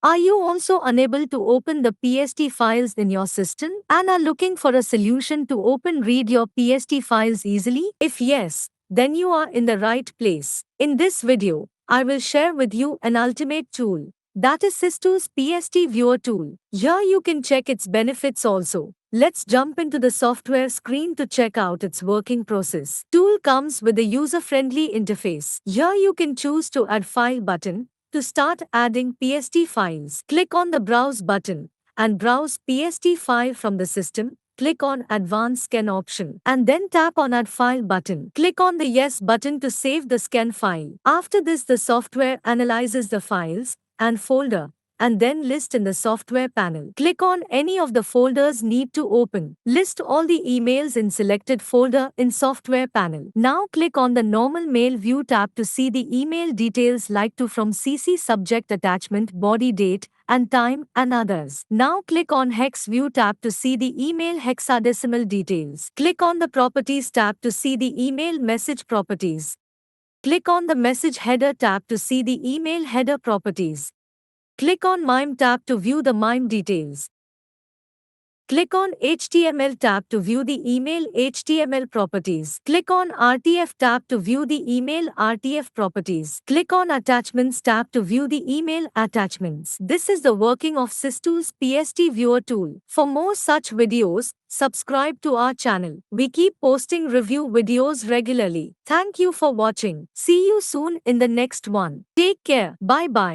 Are you also unable to open the PST files in your system and are looking for a solution to read your PST files easily? If yes, then you are in the right place. In this video, I will share with you an ultimate tool, that is Systu's PST Viewer tool. Here you can check its benefits also. Let's jump into the software screen to check out its working process. Tool comes with a user-friendly interface. Here you can choose to add file button. To start adding PST files, click on the Browse button and browse PST file from the system. Click on Advanced Scan option and then tap on Add File button. Click on the Yes button to save the scan file. After this, the software analyzes the files and folder and then list in the software panel. Click on any of the folders need to open. List all the emails in selected folder in software panel. Now click on the normal mail view tab to see the email details like to from CC subject attachment body date and time and others. Now click on hex view tab to see the email hexadecimal details. Click on the properties tab to see the email message properties. Click on the message header tab to see the email header properties. Click on MIME tab to view the MIME details. Click on HTML tab to view the email HTML properties. Click on RTF tab to view the email RTF properties. Click on Attachments tab to view the email attachments. This is the working of Systu's PST Viewer tool. For more such videos, subscribe to our channel. We keep posting review videos regularly. Thank you for watching. See you soon in the next one. Take care. Bye bye.